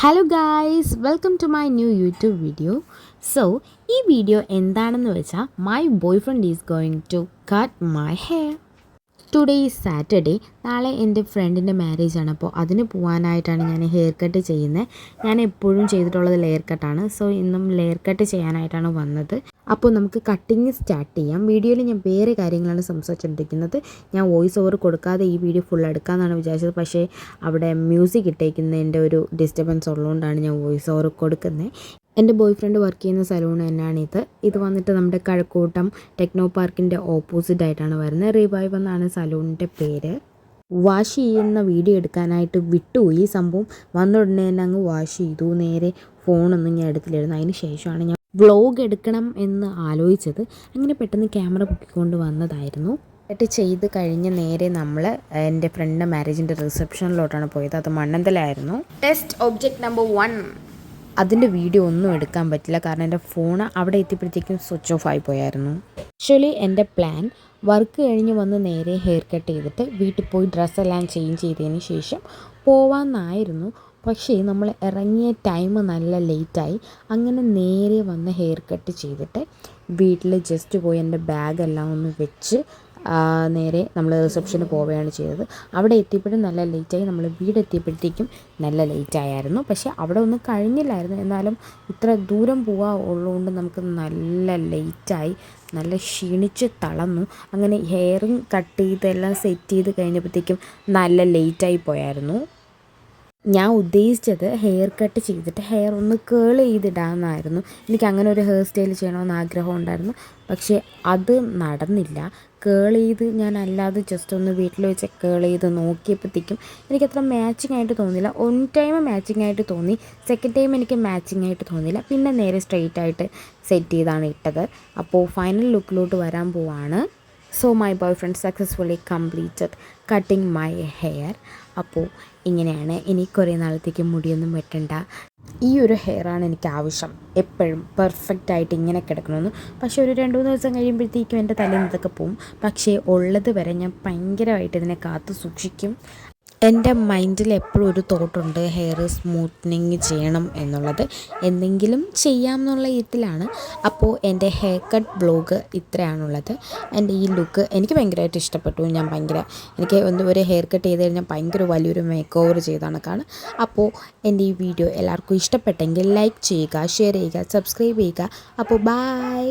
Hello guys, welcome to my new YouTube video. So ഈ video എന്താണെന്ന് വെച്ചാൽ my boyfriend is going to cut my hair. Today is Saturday. നാളെ എൻ്റെ ഫ്രണ്ടിൻ്റെ മാരേജാണ്. അപ്പോൾ അതിന് പോകാനായിട്ടാണ് ഞാൻ ഹെയർ കട്ട് ചെയ്യുന്നത്. ഞാൻ എപ്പോഴും ചെയ്തിട്ടുള്ളത് ലെയർ കട്ടാണ്. സോ ഇന്നും ലെയർ കട്ട് ചെയ്യാനായിട്ടാണ് വന്നത്. അപ്പോൾ നമുക്ക് കട്ടിങ് സ്റ്റാർട്ട് ചെയ്യാം. വീഡിയോയിൽ ഞാൻ വേറെ കാര്യങ്ങളാണ് സംസാരിച്ചുകൊണ്ടിരിക്കുന്നത്. ഞാൻ വോയിസ് ഓവർ കൊടുക്കാതെ ഈ വീഡിയോ ഫുൾ എടുക്കാമെന്നാണ് വിചാരിച്ചത്. പക്ഷേ അവിടെ മ്യൂസിക് ഇട്ടേക്കുന്നതിൻ്റെ ഒരു ഡിസ്റ്റർബൻസ് ഉള്ളതുകൊണ്ടാണ് ഞാൻ വോയിസ് ഓവർ കൊടുക്കുന്നത്. എൻ്റെ ബോയ് ഫ്രണ്ട് വർക്ക് ചെയ്യുന്ന സലൂൺ തന്നെയാണിത്. ഇത് വന്നിട്ട് നമ്മുടെ കഴക്കൂട്ടം ടെക്നോ പാർക്കിൻ്റെ ഓപ്പോസിറ്റായിട്ടാണ് വരുന്നത്. റിവൈവ് എന്നാണ് സലൂണിൻ്റെ പേര്. വാഷ് ചെയ്യുന്ന വീഡിയോ എടുക്കാനായിട്ട് വിട്ടുപോയി. ഈ സംഭവം വന്ന ഉടനെ തന്നെ അങ്ങ് വാഷ് ചെയ്തു. നേരെ ഫോണൊന്നും ഞാൻ എടുത്തില്ലായിരുന്നു. അതിന് ശേഷമാണ് ഞാൻ വ്ളോഗ് എടുക്കണം എന്ന് ആലോചിച്ചത്. അങ്ങനെ പെട്ടെന്ന് ക്യാമറ പൊക്കിക്കൊണ്ട് വന്നതായിരുന്നു. എന്നിട്ട് ചെയ്ത് കഴിഞ്ഞ് നേരെ നമ്മൾ എൻ്റെ ഫ്രണ്ടിൻ്റെ മാരേജിൻ്റെ റിസപ്ഷനിലോട്ടാണ് പോയത്. അത് മണ്ണന്തലായിരുന്നു. Test object number 1. അതിൻ്റെ വീഡിയോ ഒന്നും എടുക്കാൻ പറ്റില്ല, കാരണം എൻ്റെ ഫോൺ അവിടെ എത്തിയപ്പോഴത്തേക്കും സ്വിച്ച് ഓഫ് ആയി പോയായിരുന്നു. ആക്ച്വലി എൻ്റെ പ്ലാൻ വർക്ക് കഴിഞ്ഞ് വന്ന് നേരെ ഹെയർ കട്ട് ചെയ്തിട്ട് വീട്ടിൽ പോയി ഡ്രസ്സെല്ലാം ചേഞ്ച് ചെയ്തതിന് ശേഷം പോവാമെന്നായിരുന്നു. പക്ഷേ നമ്മൾ ഇറങ്ങിയ ടൈം നല്ല ലേറ്റായി. അങ്ങനെ നേരെ വന്ന് ഹെയർ കട്ട് ചെയ്തിട്ട് വീട്ടിൽ ജസ്റ്റ് പോയി എൻ്റെ ബാഗെല്ലാം ഒന്ന് വെച്ച് നേരെ നമ്മൾ റിസപ്ഷന് പോവുകയാണ് ചെയ്തത്. അവിടെ എത്തിയപ്പോഴും നല്ല ലേറ്റായി. നമ്മൾ വീടെത്തിയപ്പോഴത്തേക്കും നല്ല ലേറ്റായിരുന്നു. പക്ഷേ അവിടെ ഒന്നും കഴിഞ്ഞില്ലായിരുന്നു. എന്നാലും ഇത്ര ദൂരം ഉള്ളതുകൊണ്ട് നമുക്ക് നല്ല ലേറ്റായി. നല്ല ക്ഷീണിച്ച് തളർന്നു. അങ്ങനെ ഹെയറും കട്ട് ചെയ്തെല്ലാം സെറ്റ് ചെയ്ത് കഴിഞ്ഞപ്പോഴത്തേക്കും നല്ല ലേറ്റായി പോയായിരുന്നു. ഞാൻ ഉദ്ദേശിച്ചത് ഹെയർ കട്ട് ചെയ്തിട്ട് ഹെയർ ഒന്ന് കേൾ ചെയ്തിടാമെന്നായിരുന്നു. എനിക്ക് അങ്ങനെ ഒരു ഹെയർ സ്റ്റൈൽ ചെയ്യണമെന്ന് ആഗ്രഹം ഉണ്ടായിരുന്നു. പക്ഷേ അത് നടന്നില്ല. കേൾ ചെയ്ത് ഞാൻ അല്ലാതെ ജസ്റ്റ് ഒന്ന് വീട്ടിൽ വെച്ച് കേൾ ചെയ്ത് നോക്കിയപ്പോഴത്തേക്കും എനിക്കത്ര മാച്ചിങ് ആയിട്ട് തോന്നിയില്ല. 1 ടൈം മാച്ചിങ് ആയിട്ട് തോന്നി, സെക്കൻഡ് ടൈം എനിക്ക് മാച്ചിങ് ആയിട്ട് തോന്നിയില്ല. പിന്നെ നേരെ സ്ട്രെയിറ്റ് ആയിട്ട് സെറ്റ് ചെയ്താണ് ഇട്ടത്. അപ്പോൾ ഫൈനൽ ലുക്കിലോട്ട് വരാൻ പോവാണ്. So my boy friend successfully completed cutting my hair. അപ്പോൾ ഇങ്ങനെയാണ്. ഇനി കുറേ നാളത്തേക്ക് മുടിയൊന്നും വെട്ടണ്ട. ഈ ഒരു ഹെയറാണ് എനിക്ക് ആവശ്യം. എപ്പോഴും പെർഫെക്റ്റായിട്ട് ഇങ്ങനെ കിടക്കണമെന്ന്. പക്ഷേ ഒരു 2-3 ദിവസം കഴിയുമ്പോഴത്തേക്കും എൻ്റെ തലേന്ന് ഇതൊക്കെ പോവും. പക്ഷേ ഉള്ളത് വരെ ഞാൻ ഭയങ്കരമായിട്ട് ഇതിനെ കാത്തു സൂക്ഷിക്കും. എൻ്റെ മൈൻഡിൽ എപ്പോഴും ഒരു തോട്ടുണ്ട് ഹെയർ സ്മൂത്തനിങ് ചെയ്യണം എന്നുള്ളത്. എന്തെങ്കിലും ചെയ്യാം എന്നുള്ള ഇതിലാണ്. അപ്പോൾ എൻ്റെ ഹെയർ കട്ട് വ്ളോഗ് ഇത്രയാണുള്ളത്. എൻ്റെ ഈ ലുക്ക് എനിക്ക് ഭയങ്കരമായിട്ട് ഇഷ്ടപ്പെട്ടു. എനിക്ക് ഒരു ഹെയർ കട്ട് ചെയ്ത് കഴിഞ്ഞാൽ ഭയങ്കര വലിയൊരു മേക്ക് ഓവർ ചെയ്താണ് കാണുക. അപ്പോൾ എൻ്റെ ഈ വീഡിയോ എല്ലാവർക്കും ഇഷ്ടപ്പെട്ടെങ്കിൽ ലൈക്ക് ചെയ്യുക, ഷെയർ ചെയ്യുക, സബ്സ്ക്രൈബ് ചെയ്യുക. അപ്പോൾ ബൈ.